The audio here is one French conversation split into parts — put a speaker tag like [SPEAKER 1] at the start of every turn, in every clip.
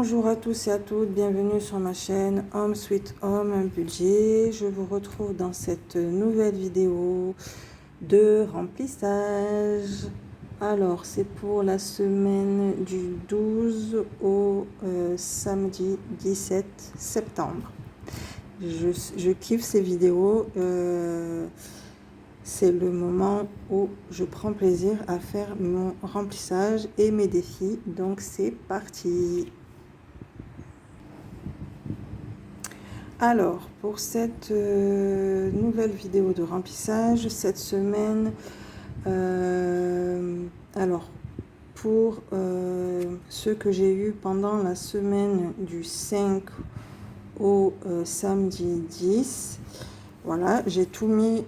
[SPEAKER 1] Bonjour à tous et à toutes, bienvenue sur ma chaîne Home Sweet Home Budget. Je vous retrouve dans cette nouvelle vidéo de remplissage. Alors, c'est pour la semaine du 12 au samedi 17 septembre. Je kiffe ces vidéos. C'est le moment où je prends plaisir à faire mon remplissage et mes défis. Donc, c'est parti. Alors, pour cette nouvelle vidéo de remplissage, cette semaine, pour ceux que j'ai eu pendant la semaine du 5 au samedi 10, voilà, j'ai tout mis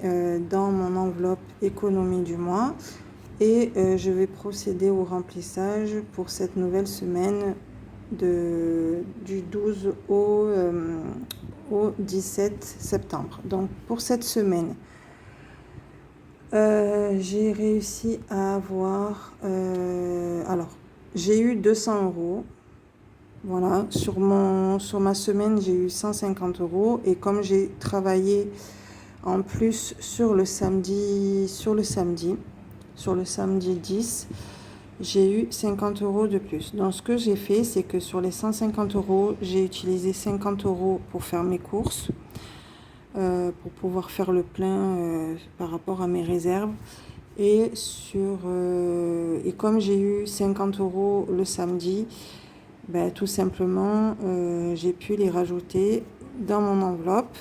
[SPEAKER 1] dans mon enveloppe économie du mois et je vais procéder au remplissage pour cette nouvelle semaine du 12 au 17 septembre. Donc pour cette semaine, j'ai réussi à avoir j'ai eu 200 euros. Voilà, sur ma semaine, j'ai eu 150 euros. Et comme j'ai travaillé en plus sur le samedi 10, j'ai eu 50 euros de plus. Donc, ce que j'ai fait, c'est que sur les 150 euros, j'ai utilisé 50 euros pour faire mes courses, pour pouvoir faire le plein par rapport à mes réserves. Et comme j'ai eu 50 euros le samedi, tout simplement, j'ai pu les rajouter dans mon enveloppe.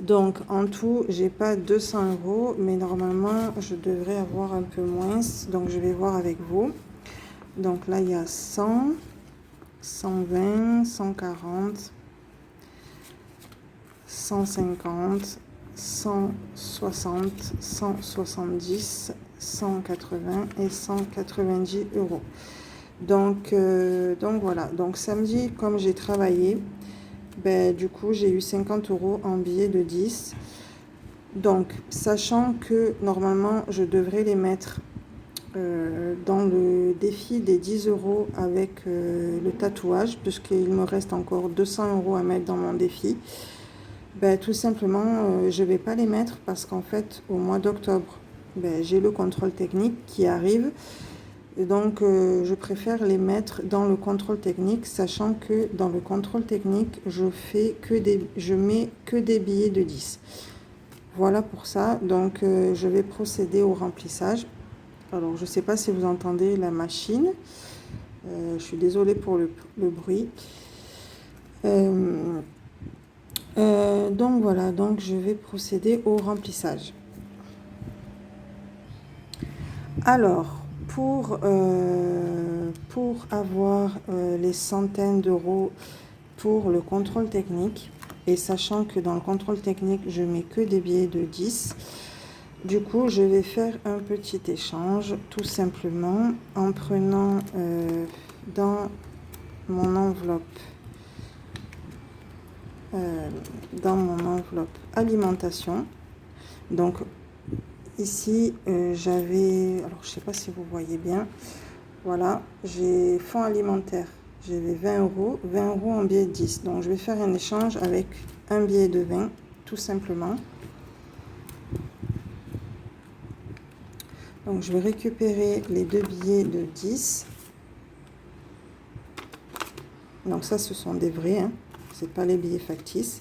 [SPEAKER 1] Donc, en tout, j'ai pas 200 euros, mais normalement, je devrais avoir un peu moins. Donc, je vais voir avec vous. Donc là, il y a 100, 120, 140, 150, 160, 170, 180 et 190 euros. Donc voilà. Donc, samedi, comme j'ai travaillé, du coup, j'ai eu 50 euros en billets de 10. Donc, sachant que normalement, je devrais les mettre dans le défi des 10 euros avec le tatouage, puisqu'il me reste encore 200 euros à mettre dans mon défi, tout simplement, je ne vais pas les mettre parce qu'en fait, au mois d'octobre, j'ai le contrôle technique qui arrive. Et donc, je préfère les mettre dans le contrôle technique, sachant que dans le contrôle technique, je mets que des billets de 10. Voilà pour ça. Donc, je vais procéder au remplissage. Alors, je ne sais pas si vous entendez la machine. Je suis désolée pour le bruit. Donc, voilà. Donc, je vais procéder au remplissage. Alors, pour avoir les centaines d'euros pour le contrôle technique, et sachant que dans le contrôle technique, je mets que des billets de 10, du coup, je vais faire un petit échange, tout simplement, en prenant dans mon enveloppe alimentation. Donc, ici, j'avais, alors je ne sais pas si vous voyez bien, voilà, j'ai fonds alimentaire, j'avais 20 euros en billet de 10. Donc, je vais faire un échange avec un billet de 20, tout simplement. Donc, je vais récupérer les deux billets de 10. Donc, ça, ce sont des vrais, hein. Ce n'est pas les billets factices.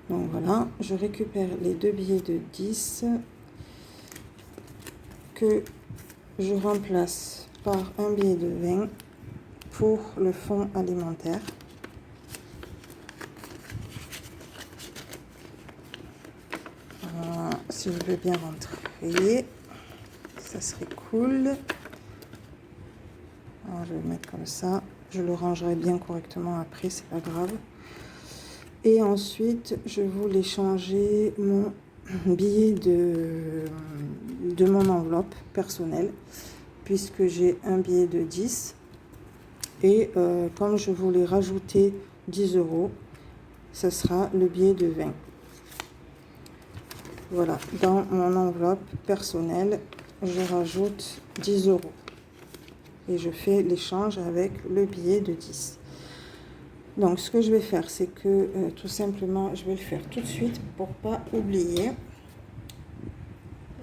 [SPEAKER 1] Donc, voilà, je récupère les deux billets de 10 que je remplace par un billet de 20 pour le fonds alimentaire. Voilà, si je veux bien rentrer, ça serait cool. Alors, je vais le mettre comme ça. Je le rangerai bien correctement après, c'est pas grave. Et ensuite, je voulais changer mon billet de mon enveloppe personnelle, puisque j'ai un billet de 10. Et comme je voulais rajouter 10 euros, ce sera le billet de 20. Voilà, dans mon enveloppe personnelle, je rajoute 10 euros. et je fais l'échange avec le billet de 10. Donc ce que je vais faire, c'est que tout simplement, je vais le faire tout de suite pour pas oublier.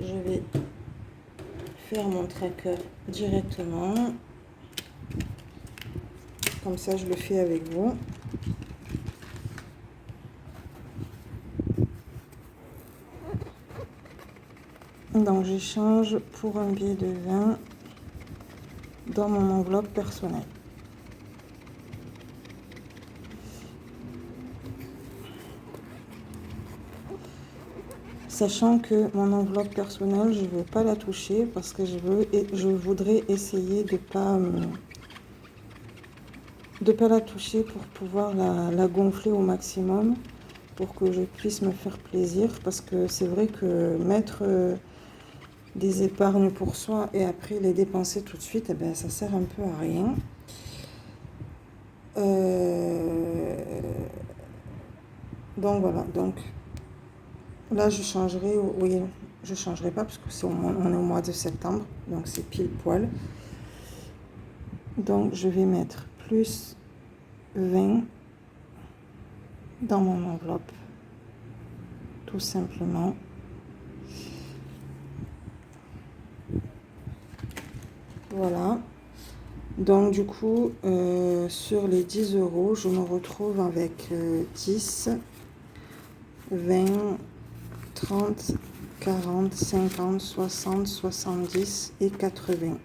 [SPEAKER 1] Je vais faire mon tracker directement. Comme ça, je le fais avec vous. Donc j'échange pour un billet de 20 dans mon enveloppe personnelle. Sachant que mon enveloppe personnelle, je ne veux pas la toucher parce que je voudrais essayer de pas la toucher pour pouvoir la gonfler au maximum pour que je puisse me faire plaisir. Parce que c'est vrai que mettre des épargnes pour soi et après les dépenser tout de suite, eh ben, ça sert un peu à rien. Donc voilà, donc là je changerai, oui, je changerai pas parce que on est au mois de septembre, donc c'est pile poil. Donc je vais mettre plus 20 dans mon enveloppe, tout simplement. Voilà. Donc du coup, sur les 10 euros, je me retrouve avec 10, 20, 30, 40, 50, 60, 70 et 80.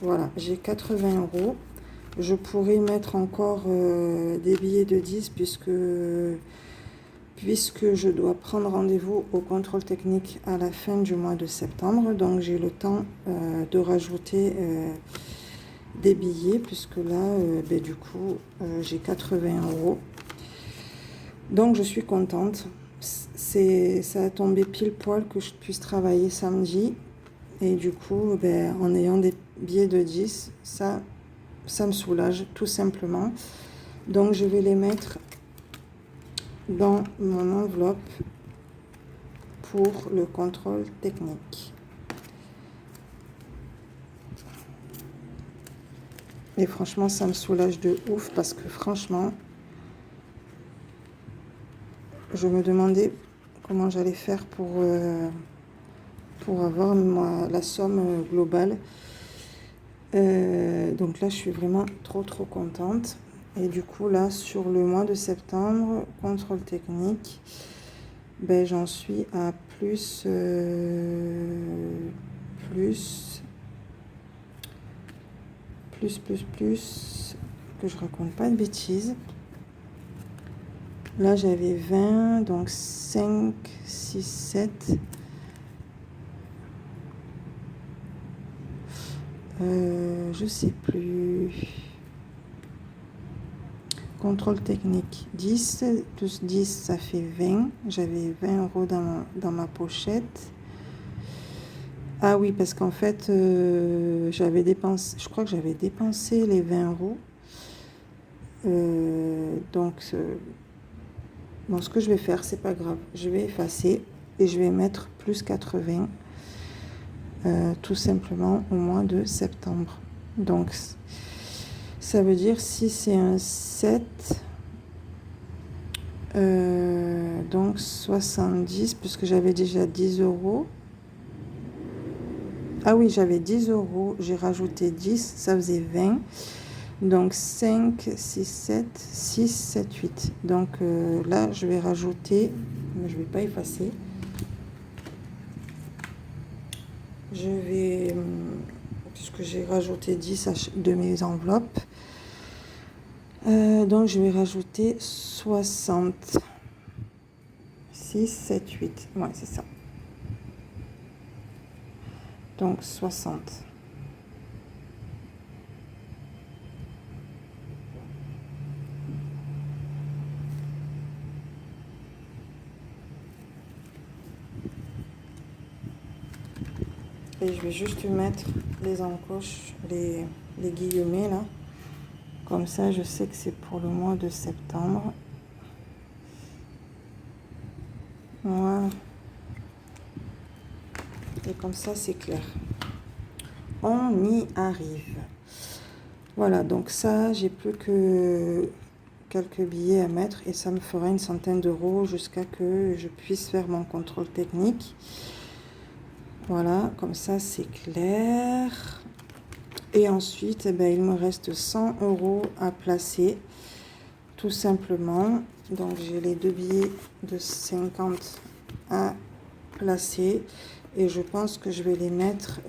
[SPEAKER 1] Voilà, j'ai 80 euros. Je pourrais mettre encore des billets de 10 puisque je dois prendre rendez-vous au contrôle technique à la fin du mois de septembre. Donc j'ai le temps de rajouter des billets puisque là, du coup, j'ai 80 euros. Donc je suis contente. Ça a tombé pile poil que je puisse travailler samedi. Et du coup, en ayant des billets de 10, ça me soulage tout simplement. Donc je vais les mettre dans mon enveloppe pour le contrôle technique. Et franchement, ça me soulage de ouf parce que franchement, je me demandais comment j'allais faire pour avoir la somme globale. Donc là, je suis vraiment trop contente. Et du coup, là, sur le mois de septembre, contrôle technique, j'en suis à plus, que je raconte pas de bêtises. Là, j'avais 20, donc 5, 6, 7. Je sais plus. Contrôle technique 10 plus 10, ça fait 20. J'avais 20 euros dans ma pochette. Ah oui, parce qu'en fait, je crois que j'avais dépensé les 20 euros. Donc, bon, ce que je vais faire, c'est pas grave. Je vais effacer et je vais mettre plus 80. Tout simplement au mois de septembre. Donc ça veut dire si c'est un 7, donc 70, puisque j'avais déjà 10 euros. Ah oui, j'avais 10 euros, j'ai rajouté 10, ça faisait 20. Donc 5, 6, 7, 6, 7, 8. Donc là, je vais rajouter, mais je ne vais pas effacer. Je vais, puisque j'ai rajouté 10 de mes enveloppes, donc je vais rajouter 60. 6, 7, 8. Ouais, c'est ça. Donc 60. Et je vais juste mettre les encoches, les guillemets là. Comme ça, je sais que c'est pour le mois de septembre. Voilà. Et comme ça, c'est clair. On y arrive. Voilà, donc ça, j'ai plus que quelques billets à mettre et ça me fera une centaine d'euros jusqu'à que je puisse faire mon contrôle technique. Voilà, comme ça c'est clair. Et ensuite, eh ben, il me reste 100 euros à placer, tout simplement. Donc j'ai les deux billets de 50 à placer et je pense que je vais les mettre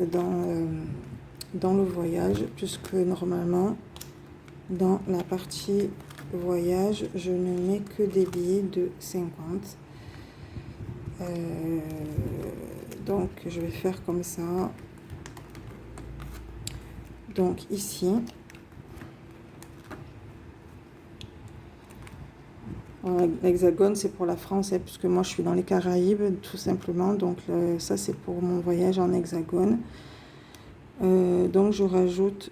[SPEAKER 1] dans le voyage, puisque normalement dans la partie voyage je ne mets que des billets de 50. Donc je vais faire comme ça. Donc ici, l'hexagone c'est pour la France, puisque moi je suis dans les Caraïbes tout simplement. Donc ça c'est pour mon voyage en hexagone. Donc je rajoute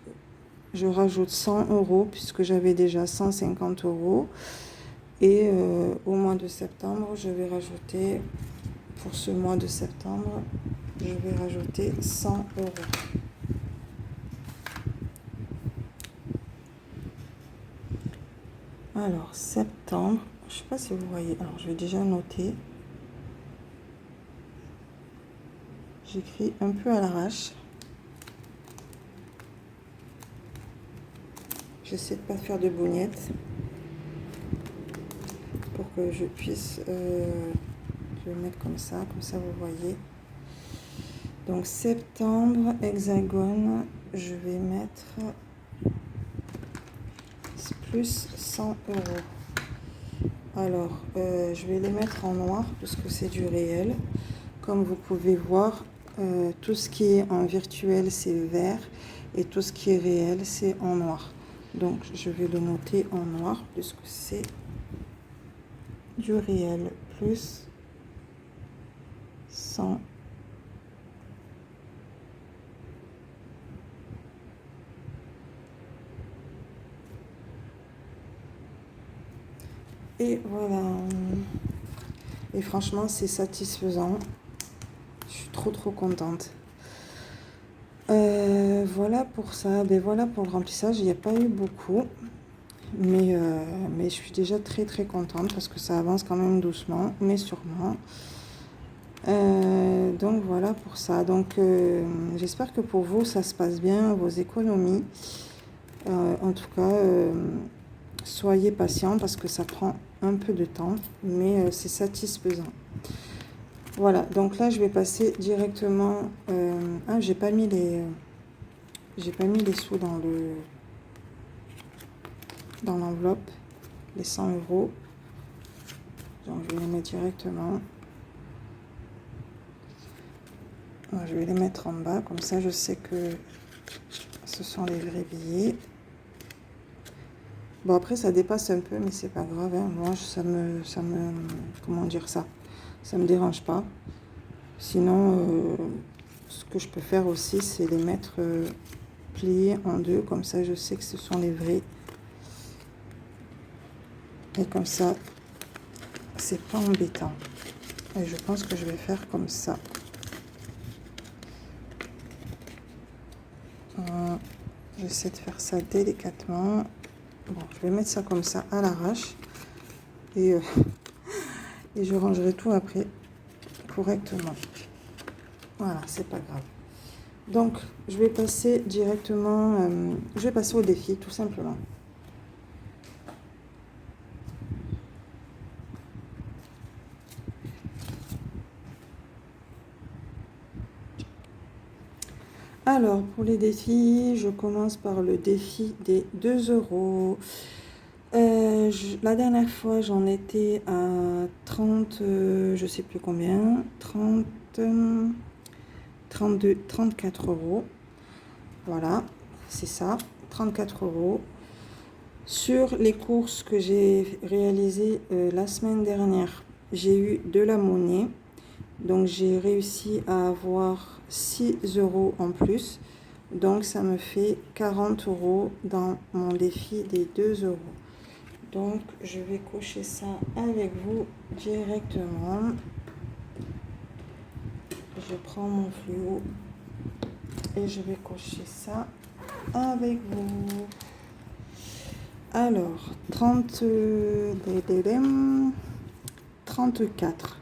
[SPEAKER 1] 100 euros puisque j'avais déjà 150 euros. Et au mois de septembre, je vais rajouter, pour ce mois de septembre, je vais rajouter 100 euros. Alors, septembre, je ne sais pas si vous voyez, alors je vais déjà noter. J'écris un peu à l'arrache. J'essaie de ne pas faire de bougnettes pour que je puisse, je vais mettre comme ça vous voyez. Donc septembre, hexagone, je vais mettre plus 100 euros. Alors, je vais les mettre en noir puisque c'est du réel. Comme vous pouvez voir, tout ce qui est en virtuel, c'est vert et tout ce qui est réel, c'est en noir. Donc, je vais le noter en noir puisque c'est du réel. Plus 100. Et voilà. Et franchement, c'est satisfaisant. Je suis trop contente. Voilà pour ça. Ben voilà pour le remplissage. Il n'y a pas eu beaucoup. Mais je suis déjà très contente parce que ça avance quand même doucement, mais sûrement. Donc voilà pour ça. Donc j'espère que pour vous, ça se passe bien, vos économies. En tout cas, soyez patient parce que ça prend un peu de temps, mais c'est satisfaisant. Voilà, donc là je vais passer directement. J'ai pas mis les sous dans l'enveloppe, les 100 euros. Donc je vais les mettre directement. Je vais les mettre en bas, comme ça je sais que ce sont les vrais billets. Bon, après ça dépasse un peu, mais c'est pas grave, hein. Moi comment dire ça, ça me dérange pas. Sinon, ce que je peux faire aussi, c'est les mettre pliés en deux, comme ça je sais que ce sont les vrais. Et comme ça, c'est pas embêtant. Et je pense que je vais faire comme ça. J'essaie de faire ça délicatement. Bon, je vais mettre ça comme ça à l'arrache. Et je rangerai tout après correctement. Voilà, c'est pas grave. Donc, je vais passer directement... je vais passer au défi, tout simplement. Alors, pour les défis, je commence par le défi des 2 euros. La dernière fois, j'en étais à 30, je sais plus combien, 30, 32, 34 euros. Voilà, c'est ça, 34 euros. Sur les courses que j'ai réalisées la semaine dernière, j'ai eu de la monnaie. Donc, j'ai réussi à avoir 6 euros en plus. Donc, ça me fait 40 euros dans mon défi des 2 euros. Donc, je vais cocher ça avec vous directement. Je prends mon fluo et je vais cocher ça avec vous. Alors, 34.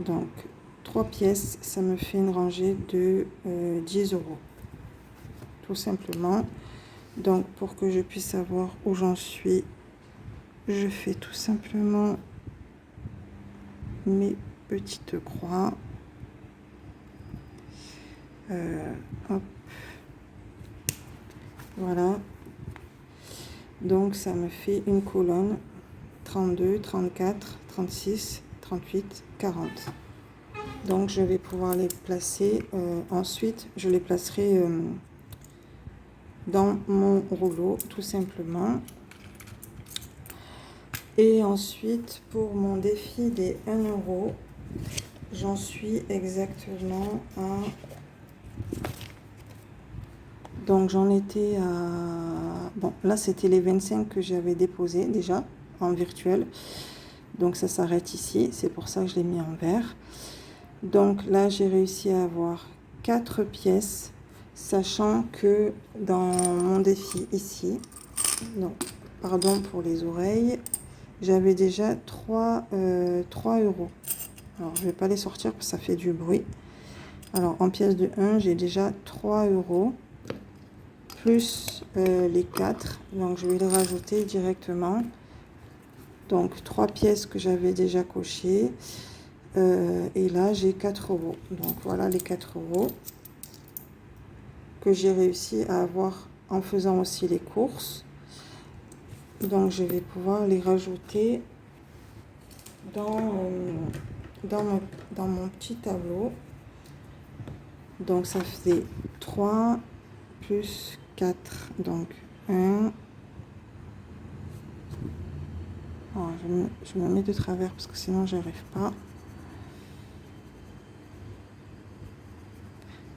[SPEAKER 1] Donc, 3 pièces, ça me fait une rangée de 10 euros. Tout simplement. Donc, pour que je puisse savoir où j'en suis, je fais tout simplement mes petites croix. Hop. Voilà. Donc, ça me fait une colonne 32, 34, 36, 38, 40. Donc, je vais pouvoir les placer. Ensuite, je les placerai dans mon rouleau, tout simplement. Et ensuite, pour mon défi des 1 euro, j'en suis exactement à... Donc, j'en étais à... Bon, là, c'était les 25 que j'avais déposés déjà en virtuel. Donc, ça s'arrête ici. C'est pour ça que je l'ai mis en vert. Donc, là, j'ai réussi à avoir 4 pièces, sachant que dans mon défi ici, non, pardon pour les oreilles, j'avais déjà 3 euros. Alors, je ne vais pas les sortir parce que ça fait du bruit. Alors, en pièces de 1, j'ai déjà 3 euros. Plus les 4. Donc, je vais les rajouter directement. Donc, 3 pièces que j'avais déjà cochées. Et là, j'ai 4 euros. Donc, voilà les 4 euros que j'ai réussi à avoir en faisant aussi les courses. Donc, je vais pouvoir les rajouter dans mon petit tableau. Donc, ça faisait 3 plus 4. Donc, 1. Oh, je me mets de travers parce que sinon, je n'arrive pas.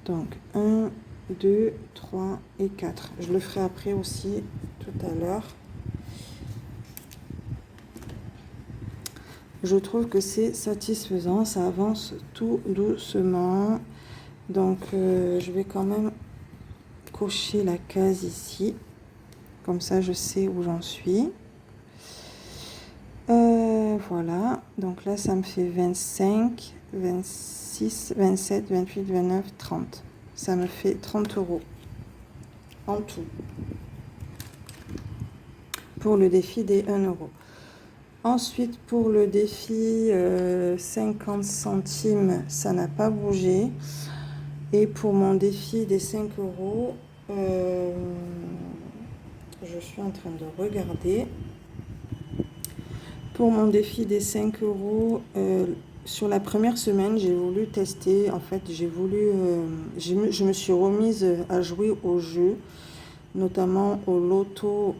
[SPEAKER 1] Donc, 1, 2, 3 et 4. Je le ferai après aussi tout à l'heure. Je trouve que c'est satisfaisant. Ça avance tout doucement. Donc, je vais quand même cocher la case ici. Comme ça, je sais où j'en suis. Voilà. Donc là, ça me fait 25, 26, 27, 28, 29, 30. Ça me fait 30 euros en tout. Pour le défi des 1 euro. Ensuite, pour le défi 50 centimes, ça n'a pas bougé. Et pour mon défi des 5 euros, je suis en train de regarder. Pour mon défi des 5 euros, sur la première semaine, j'ai voulu tester. En fait, je me suis remise à jouer au jeu, notamment au loto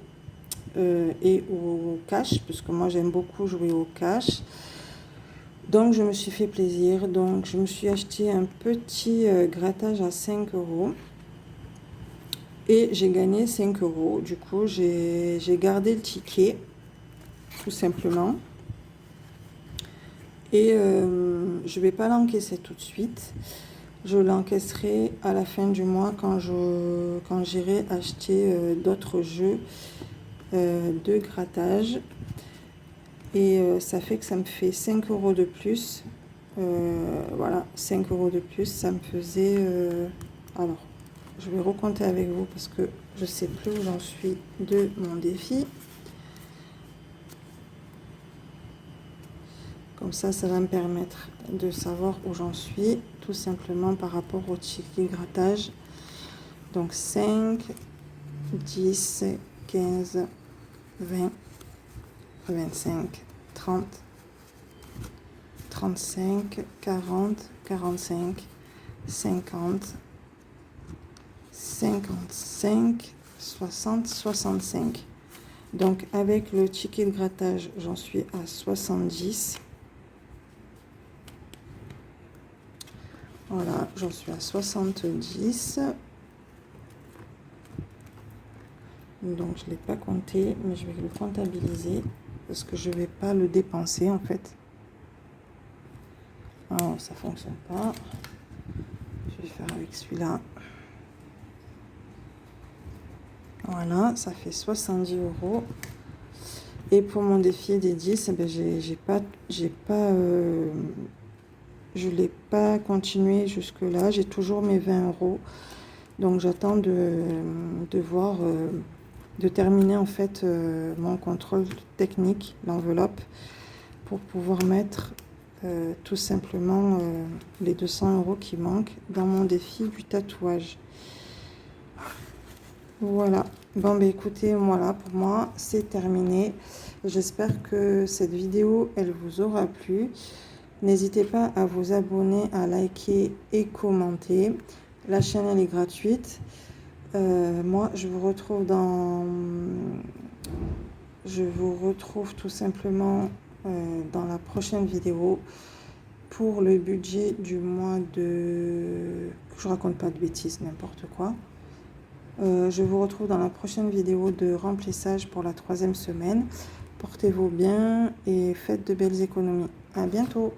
[SPEAKER 1] et au cash, parce que moi, j'aime beaucoup jouer au cash. Donc, je me suis fait plaisir. Donc, je me suis acheté un petit grattage à 5 euros. Et j'ai gagné 5 euros. Du coup, j'ai gardé le ticket, tout simplement. Et je ne vais pas l'encaisser tout de suite. Je l'encaisserai à la fin du mois quand j'irai acheter d'autres jeux de grattage. Et ça fait que ça me fait 5 euros de plus. Voilà, 5 euros de plus. Ça me faisait... alors, je vais recompter avec vous parce que je ne sais plus où j'en suis de mon défi. Comme ça, ça va me permettre de savoir où j'en suis, tout simplement par rapport au ticket grattage. Donc 5, 10, 15, 20, 25, 30, 35, 40, 45, 50, 55, 60, 65. Donc avec le ticket de grattage, j'en suis à 70. Voilà, j'en suis à 70. Donc, je ne l'ai pas compté, mais je vais le comptabiliser parce que je ne vais pas le dépenser en fait. Oh, ça ne fonctionne pas. Je vais faire avec celui-là. Voilà, ça fait 70 euros. Et pour mon défi des 10, eh ben, je l'ai pas continué jusque là. J'ai toujours mes 20 euros. Donc j'attends de voir, de terminer en fait mon contrôle technique, l'enveloppe, pour pouvoir mettre tout simplement les 200 euros qui manquent dans mon défi du tatouage. Voilà. Bon, bah écoutez, voilà, pour moi, c'est terminé. J'espère que cette vidéo, elle vous aura plu. N'hésitez pas à vous abonner, à liker et commenter. La chaîne, elle est gratuite. Moi, je vous retrouve tout simplement dans la prochaine vidéo pour le budget du mois de... Je raconte pas de bêtises, n'importe quoi. Je vous retrouve dans la prochaine vidéo de remplissage pour la 3e semaine. Portez-vous bien et faites de belles économies. À bientôt!